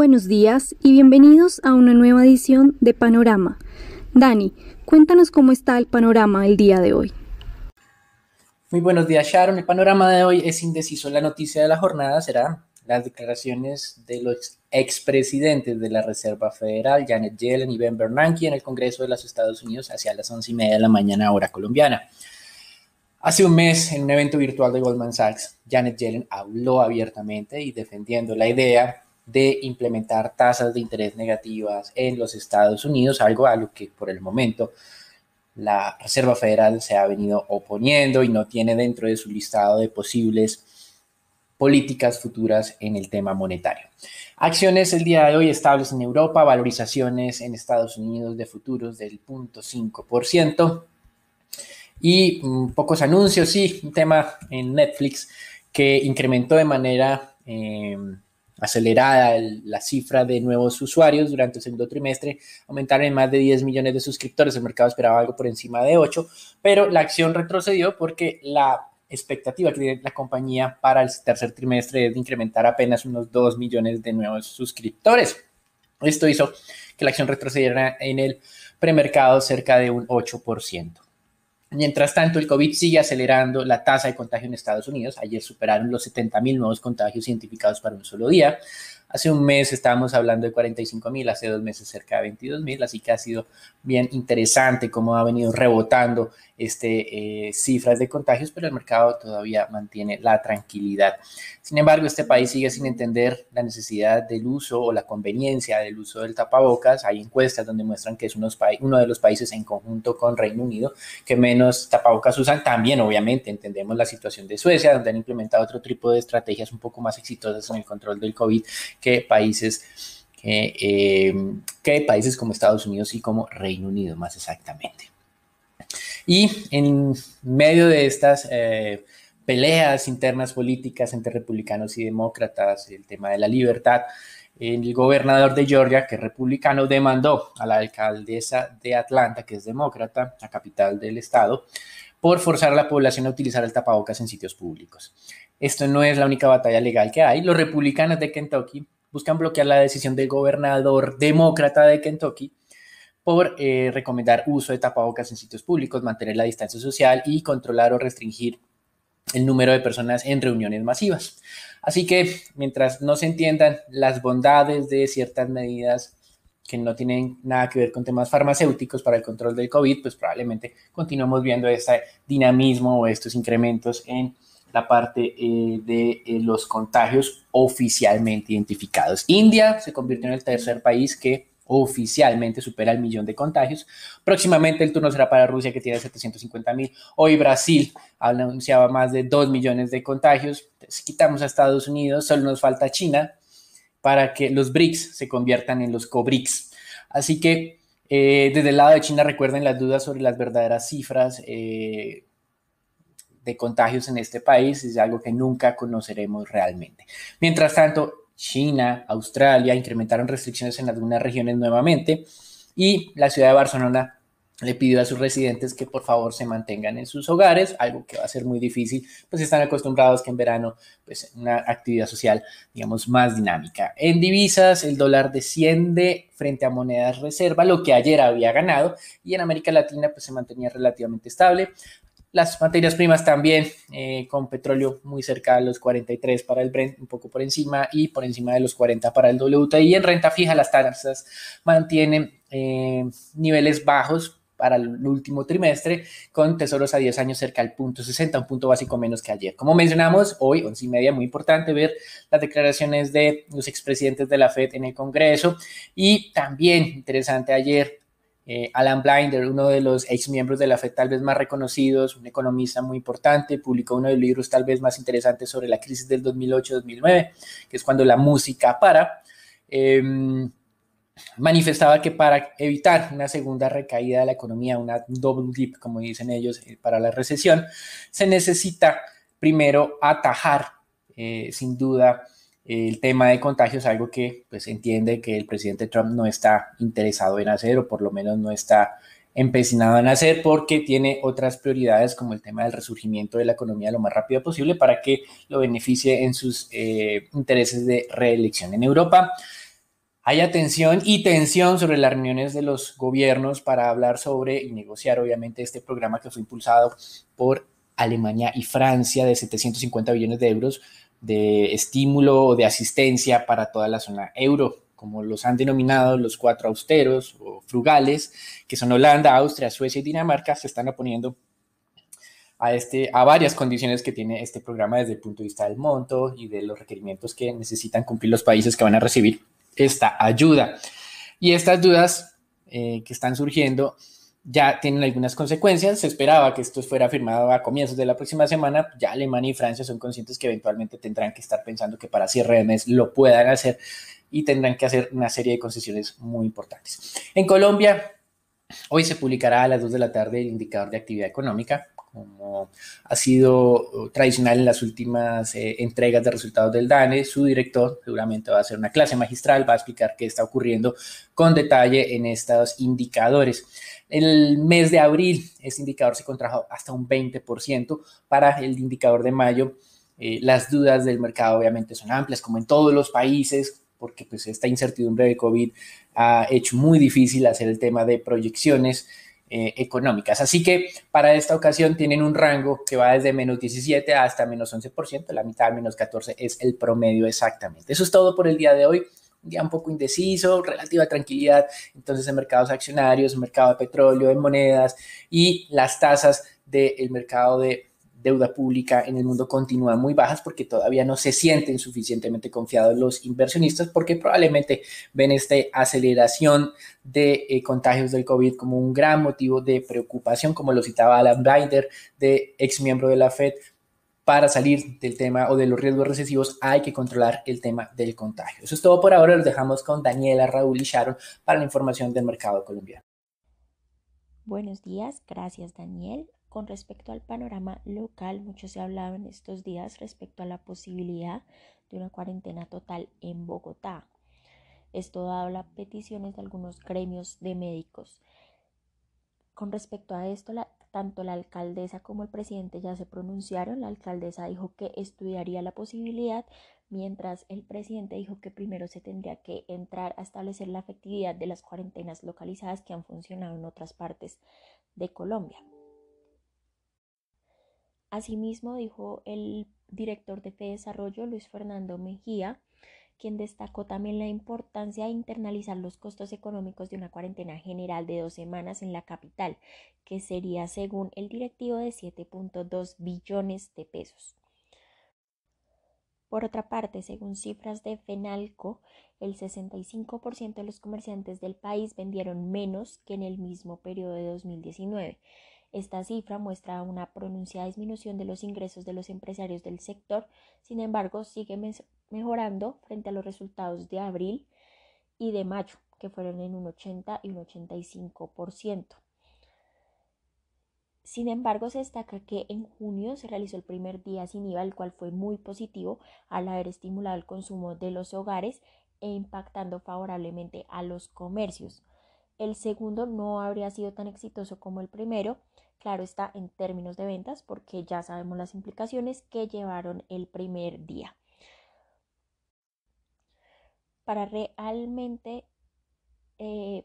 buenos días y bienvenidos a una nueva edición de Panorama. Dani, cuéntanos cómo está el panorama el día de hoy. Muy buenos días, Sharon. El panorama de hoy es indeciso. La noticia de la jornada será las declaraciones de los expresidentes de la Reserva Federal, Janet Yellen y Ben Bernanke, en el Congreso de los Estados Unidos hacia las 11:30 de la mañana, hora colombiana. Hace un mes, en un evento virtual de Goldman Sachs, Janet Yellen habló abiertamente y defendiendo la idea de implementar tasas de interés negativas en los Estados Unidos, algo a lo que por el momento la Reserva Federal se ha venido oponiendo y no tiene dentro de su listado de posibles políticas futuras en el tema monetario. Acciones el día de hoy estables en Europa, valorizaciones en Estados Unidos de futuros del 0.5%. Y pocos anuncios, sí, un tema en Netflix que incrementó de manera acelerada la cifra de nuevos usuarios durante el segundo trimestre, aumentaron en más de 10 millones de suscriptores, el mercado esperaba algo por encima de 8, pero la acción retrocedió porque la expectativa que tiene la compañía para el tercer trimestre es de incrementar apenas unos 2 millones de nuevos suscriptores. Esto hizo que la acción retrocediera en el premercado cerca de un 8%. Mientras tanto, el COVID sigue acelerando la tasa de contagio en Estados Unidos. Ayer superaron los 70,000 nuevos contagios identificados para un solo día. Hace un mes estábamos hablando de 45,000, hace 2 meses cerca de 22,000, así que ha sido bien interesante cómo ha venido rebotando cifras de contagios, pero el mercado todavía mantiene la tranquilidad. Sin embargo, este país sigue sin entender la necesidad del uso o la conveniencia del uso del tapabocas. Hay encuestas donde muestran que es uno de los países en conjunto con Reino Unido que menos tapabocas usan. También, obviamente, entendemos la situación de Suecia, donde han implementado otro tipo de estrategias un poco más exitosas en el control del COVID que países como Estados Unidos y como Reino Unido, más exactamente. Y en medio de estas peleas internas políticas entre republicanos y demócratas, el tema de la libertad, el gobernador de Georgia, que es republicano, demandó a la alcaldesa de Atlanta, que es demócrata, la capital del estado, por forzar a la población a utilizar el tapabocas en sitios públicos. Esto no es la única batalla legal que hay. Los republicanos de Kentucky buscan bloquear la decisión del gobernador demócrata de Kentucky por recomendar uso de tapabocas en sitios públicos, mantener la distancia social y controlar o restringir el número de personas en reuniones masivas. Así que mientras no se entiendan las bondades de ciertas medidas que no tienen nada que ver con temas farmacéuticos para el control del COVID, pues probablemente continuemos viendo este dinamismo o estos incrementos en la parte de los contagios oficialmente identificados. India se convirtió en el tercer país que oficialmente supera el 1.000.000 de contagios. Próximamente el turno será para Rusia, que tiene 750,000. Hoy Brasil anunciaba más de 2 millones de contagios. Entonces, quitamos a Estados Unidos, solo nos falta China para que los BRICS se conviertan en los COBRICS. Así que desde el lado de China, recuerden las dudas sobre las verdaderas cifras de contagios en este país, es algo que nunca conoceremos realmente. Mientras tanto, China, Australia incrementaron restricciones en algunas regiones nuevamente y la ciudad de Barcelona le pidió a sus residentes que por favor se mantengan en sus hogares, algo que va a ser muy difícil, pues están acostumbrados que en verano pues una actividad social, digamos, más dinámica. En divisas, el dólar desciende frente a monedas reserva, lo que ayer había ganado, y en América Latina pues se mantenía relativamente estable. Las materias primas también, con petróleo muy cerca de los 43 para el Brent, un poco por encima, y por encima de los 40 para el WTI. En renta fija, las tasas mantienen niveles bajos para el último trimestre, con tesoros a 10 años cerca del 0.60, un punto básico menos que ayer. Como mencionamos, hoy, 11:30, muy importante ver las declaraciones de los expresidentes de la FED en el Congreso, y también interesante ayer, Alan Blinder, uno de los ex miembros de la FED tal vez más reconocidos, un economista muy importante, publicó uno de los libros tal vez más interesantes sobre la crisis del 2008-2009, que es cuando la música para. Manifestaba que para evitar una segunda recaída de la economía, una double dip, como dicen ellos, para la recesión, se necesita primero atajar, sin duda, el tema de contagios, algo que pues entiende que el presidente Trump no está interesado en hacer, o por lo menos no está empecinado en hacer, porque tiene otras prioridades como el tema del resurgimiento de la economía lo más rápido posible para que lo beneficie en sus intereses de reelección. En Europa, haya tensión y tensión sobre las reuniones de los gobiernos para hablar sobre y negociar, obviamente, este programa que fue impulsado por Alemania y Francia de 750 billones de euros de estímulo o de asistencia para toda la zona euro, como los han denominado los cuatro austeros o frugales, que son Holanda, Austria, Suecia y Dinamarca, se están oponiendo a varias condiciones que tiene este programa desde el punto de vista del monto y de los requerimientos que necesitan cumplir los países que van a recibir esta ayuda. Y estas dudas que están surgiendo ya tienen algunas consecuencias. Se esperaba que esto fuera firmado a comienzos de la próxima semana. Ya Alemania y Francia son conscientes que eventualmente tendrán que estar pensando que para cierre de mes lo puedan hacer y tendrán que hacer una serie de concesiones muy importantes. En Colombia, hoy se publicará a las 2 de la tarde el indicador de actividad económica, como ha sido tradicional en las últimas entregas de resultados del DANE. Su director seguramente va a hacer una clase magistral, va a explicar qué está ocurriendo con detalle en estos indicadores. El mes de abril, este indicador se contrajo hasta un 20%. Para el indicador de mayo, las dudas del mercado obviamente son amplias, como en todos los países, porque pues esta incertidumbre de COVID ha hecho muy difícil hacer el tema de proyecciones económicas. Así que para esta ocasión tienen un rango que va desde menos 17 hasta menos 11%, la mitad menos 14 es el promedio exactamente. Eso es todo por el día de hoy. Un día un poco indeciso, relativa tranquilidad, entonces en mercados accionarios, en mercado de petróleo, en monedas y las tasas del mercado de deuda pública en el mundo continúan muy bajas porque todavía no se sienten suficientemente confiados los inversionistas porque probablemente ven esta aceleración de contagios del COVID como un gran motivo de preocupación, como lo citaba Alan Binder, de ex miembro de la Fed. Para salir del tema o de los riesgos recesivos hay que controlar el tema del contagio. Eso es todo por ahora. Los dejamos con Daniela, Raúl y Sharon para la información del mercado colombiano. Buenos días, gracias Daniel. Con respecto al panorama local, mucho se ha hablado en estos días respecto a la posibilidad de una cuarentena total en Bogotá. Esto dado las peticiones de algunos gremios de médicos. Con respecto a esto, tanto la alcaldesa como el presidente ya se pronunciaron. La alcaldesa dijo que estudiaría la posibilidad, mientras el presidente dijo que primero se tendría que entrar a establecer la efectividad de las cuarentenas localizadas que han funcionado en otras partes de Colombia. Asimismo, dijo el director de FEDesarrollo, Luis Fernando Mejía, quien destacó también la importancia de internalizar los costos económicos de una cuarentena general de 2 semanas en la capital, que sería, según el directivo, de 7.2 billones de pesos. Por otra parte, según cifras de Fenalco, el 65% de los comerciantes del país vendieron menos que en el mismo periodo de 2019. Esta cifra muestra una pronunciada disminución de los ingresos de los empresarios del sector. Sin embargo, sigue mejorando frente a los resultados de abril y de mayo, que fueron en un 80 y un 85%. Sin embargo, se destaca que en junio se realizó el primer día sin IVA, el cual fue muy positivo al haber estimulado el consumo de los hogares e impactando favorablemente a los comercios. El segundo no habría sido tan exitoso como el primero, claro está, en términos de ventas, porque ya sabemos las implicaciones que llevaron el primer día. Para realmente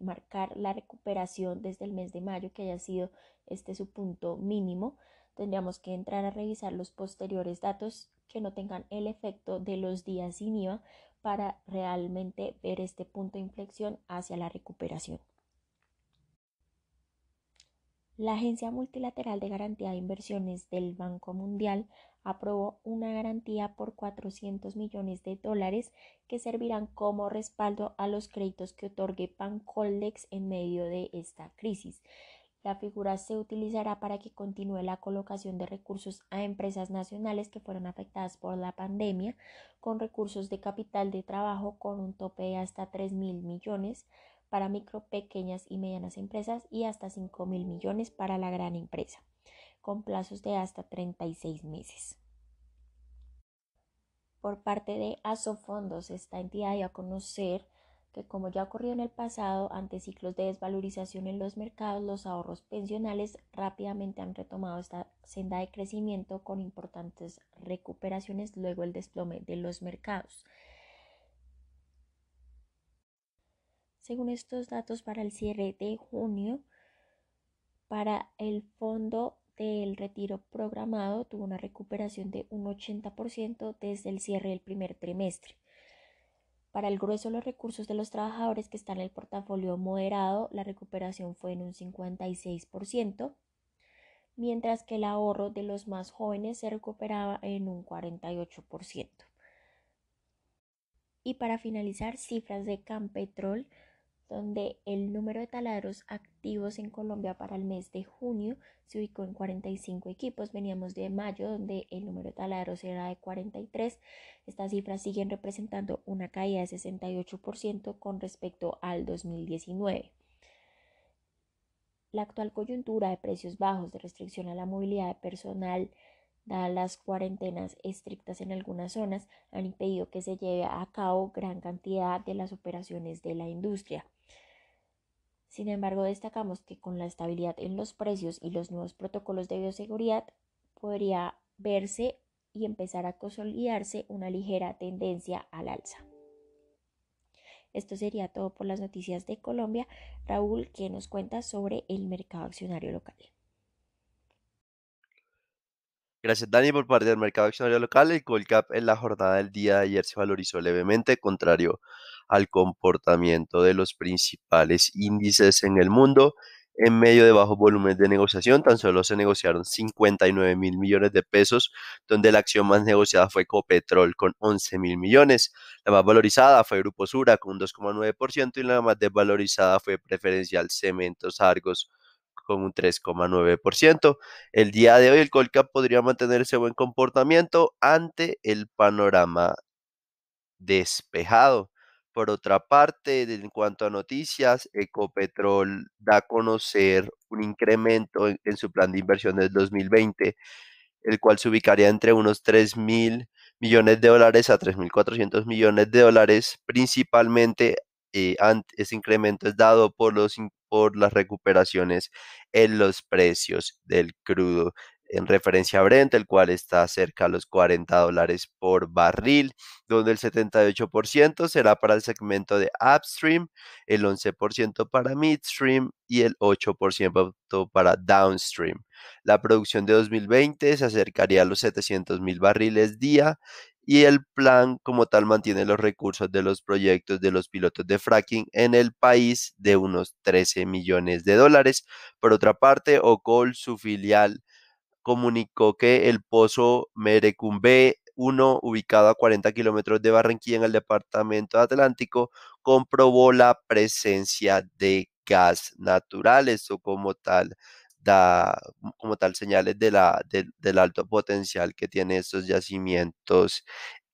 marcar la recuperación desde el mes de mayo, que haya sido este su punto mínimo, tendríamos que entrar a revisar los posteriores datos que no tengan el efecto de los días sin IVA para realmente ver este punto de inflexión hacia la recuperación. La Agencia Multilateral de Garantía de Inversiones del Banco Mundial aprobó una garantía por 400 millones de dólares que servirán como respaldo a los créditos que otorgue Bancoldex en medio de esta crisis. La figura se utilizará para que continúe la colocación de recursos a empresas nacionales que fueron afectadas por la pandemia, con recursos de capital de trabajo con un tope de hasta 3.000 millones para micro, pequeñas y medianas empresas y hasta 5.000 millones para la gran empresa, con plazos de hasta 36 meses. Por parte de Asofondos, esta entidad dio a conocer que, como ya ocurrió en el pasado, ante ciclos de desvalorización en los mercados, los ahorros pensionales rápidamente han retomado esta senda de crecimiento con importantes recuperaciones luego del desplome de los mercados. Según estos datos, para el cierre de junio, para el fondo del retiro programado tuvo una recuperación de un 80% desde el cierre del primer trimestre. Para el grueso de los recursos de los trabajadores que están en el portafolio moderado, la recuperación fue en un 56%, mientras que el ahorro de los más jóvenes se recuperaba en un 48%. Y para finalizar, cifras de Campetrol, donde el número de taladros activos en Colombia para el mes de junio se ubicó en 45 equipos. Veníamos de mayo, donde el número de taladros era de 43. Estas cifras siguen representando una caída de 68% con respecto al 2019. La actual coyuntura de precios bajos, de restricción a la movilidad de personal, dadas las cuarentenas estrictas en algunas zonas, han impedido que se lleve a cabo gran cantidad de las operaciones de la industria. Sin embargo, destacamos que con la estabilidad en los precios y los nuevos protocolos de bioseguridad podría verse y empezar a consolidarse una ligera tendencia al alza. Esto sería todo por las noticias de Colombia. Raúl, ¿qué nos cuenta sobre el mercado accionario local? Gracias, Dani, por parte del mercado accionario local. El Colcap en la jornada del día de ayer se valorizó levemente, contrario al comportamiento de los principales índices en el mundo. En medio de bajos volúmenes de negociación, tan solo se negociaron 59.000 millones de pesos, donde la acción más negociada fue Copetrol con 11.000 millones. La más valorizada fue Grupo Sura con un 2,9% y la más desvalorizada fue Preferencial Cementos Argos con un 3,9%. El día de hoy el Colcap podría mantener ese buen comportamiento ante el panorama despejado. Por otra parte, en cuanto a noticias, Ecopetrol da a conocer un incremento en su plan de inversión del 2020, el cual se ubicaría entre unos 3.000 millones de dólares a 3.400 millones de dólares, principalmente. Ese incremento es dado por las recuperaciones en los precios del crudo en referencia a Brent, el cual está cerca a los $40 por barril, donde el 78% será para el segmento de upstream, el 11% para midstream y el 8% para downstream. La producción de 2020 se acercaría a los 700.000 barriles día y el plan como tal mantiene los recursos de los proyectos de los pilotos de fracking en el país de unos 13 millones de dólares. Por otra parte, Ocol, su filial, comunicó que el pozo Merecumbe 1, ubicado a 40 kilómetros de Barranquilla en el departamento Atlántico, comprobó la presencia de gas natural. Esto da como tal señales del alto potencial que tienen estos yacimientos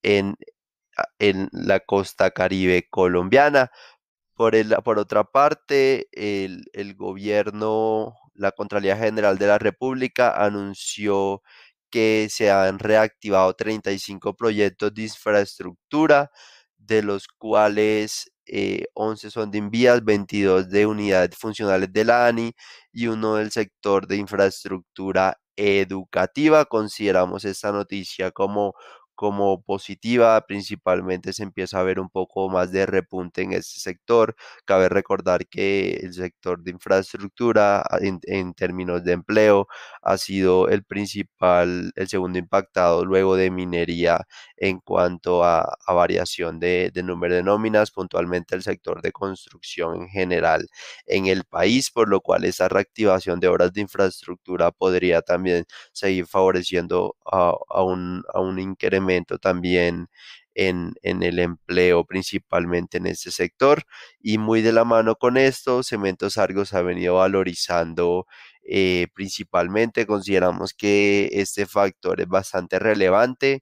en, en la costa Caribe colombiana. Por otra parte, el gobierno, la Contraloría General de la República anunció que se han reactivado 35 proyectos de infraestructura, de los cuales 11 son de Invías, 22 de unidades funcionales de la ANI y uno del sector de infraestructura educativa. Consideramos esta noticia como positiva. Principalmente se empieza a ver un poco más de repunte en este sector. Cabe recordar que el sector de infraestructura en términos de empleo ha sido el segundo impactado luego de minería en cuanto a variación de número de nóminas, puntualmente el sector de construcción en general en el país, por lo cual esa reactivación de obras de infraestructura podría también seguir favoreciendo a un incremento también en el empleo, principalmente en este sector. Y muy de la mano con esto, Cementos Argos ha venido valorizando. Principalmente consideramos que este factor es bastante relevante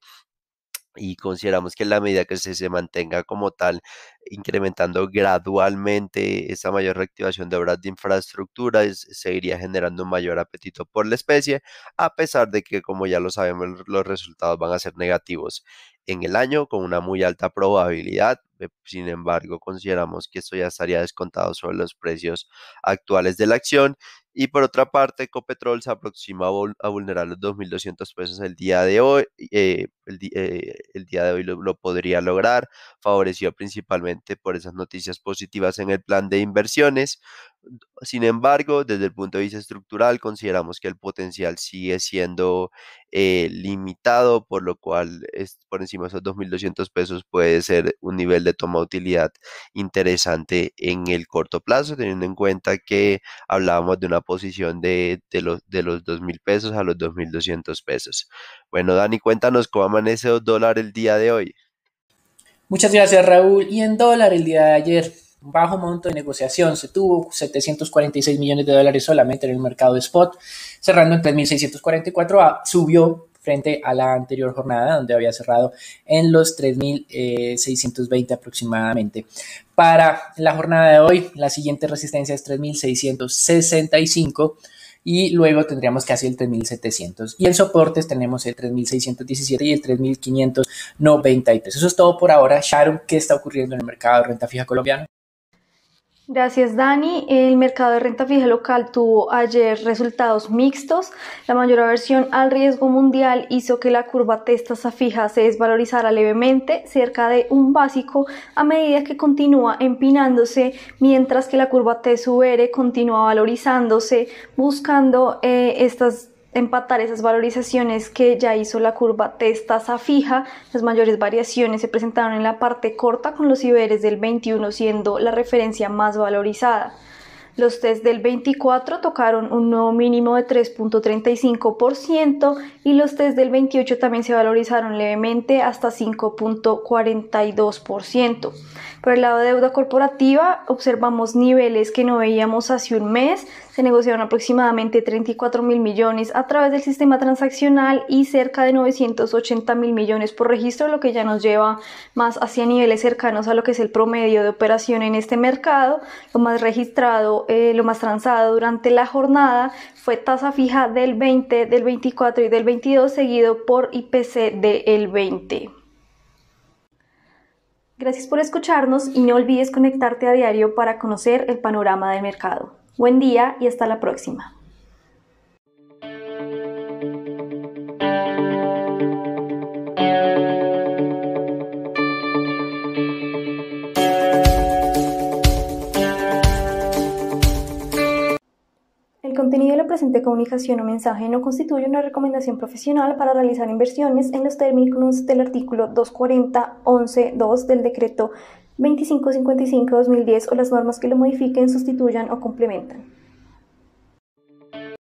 y consideramos que en la medida que se mantenga como tal, incrementando gradualmente esa mayor reactivación de obras de infraestructura, seguiría generando un mayor apetito por la especie, a pesar de que, como ya lo sabemos, los resultados van a ser negativos en el año con una muy alta probabilidad. Sin embargo, consideramos que esto ya estaría descontado sobre los precios actuales de la acción. Y por otra parte, Ecopetrol se aproxima a vulnerar los 2.200 pesos el día de hoy. El día de hoy lo podría lograr, favorecido principalmente por esas noticias positivas en el plan de inversiones. Sin embargo, desde el punto de vista estructural, consideramos que el potencial sigue siendo limitado, por lo cual por encima de esos 2.200 pesos puede ser un nivel de toma de utilidad interesante en el corto plazo, teniendo en cuenta que hablábamos de una posición de los 2.000 pesos a los 2.200 pesos. Bueno, Dani, cuéntanos cómo amanece el dólar el día de hoy. Muchas gracias, Raúl. Y en dólar el día de ayer, un bajo monto de negociación, se tuvo 746 millones de dólares solamente en el mercado de spot, cerrando en 3.644, subió frente a la anterior jornada, donde había cerrado en los 3.620 aproximadamente. Para la jornada de hoy, la siguiente resistencia es 3.665 y luego tendríamos casi el 3.700. Y en soportes tenemos el 3.617 y el 3.593. Eso es todo por ahora. Sharon, ¿qué está ocurriendo en el mercado de renta fija colombiano? Gracias, Dani. El mercado de renta fija local tuvo ayer resultados mixtos. La mayor aversión al riesgo mundial hizo que la curva TES tasa fija se desvalorizara levemente, cerca de un básico, a medida que continúa empinándose, mientras que la curva TES UR continúa valorizándose, buscando empatar esas valorizaciones que ya hizo la curva TES tasa fija. Las mayores variaciones se presentaron en la parte corta, con los IBERs del 21 siendo la referencia más valorizada. Los TES del 24 tocaron un nuevo mínimo de 3.35% y los TES del 28 también se valorizaron levemente hasta 5.42%. Por el lado de deuda corporativa, observamos niveles que no veíamos hace un mes. Se negociaron aproximadamente 34.000 millones a través del sistema transaccional y cerca de 980.000 millones por registro, lo que ya nos lleva más hacia niveles cercanos a lo que es el promedio de operación en este mercado. Lo más registrado, lo más transado durante la jornada fue tasa fija del 20, del 24 y del 22, seguido por IPC del 20. Gracias por escucharnos y no olvides conectarte a diario para conocer el panorama del mercado. Buen día y hasta la próxima. El contenido de la presente comunicación o mensaje no constituye una recomendación profesional para realizar inversiones en los términos del artículo 240.11.2 del decreto 2555/2010 o las normas que lo modifiquen, sustituyan o complementan.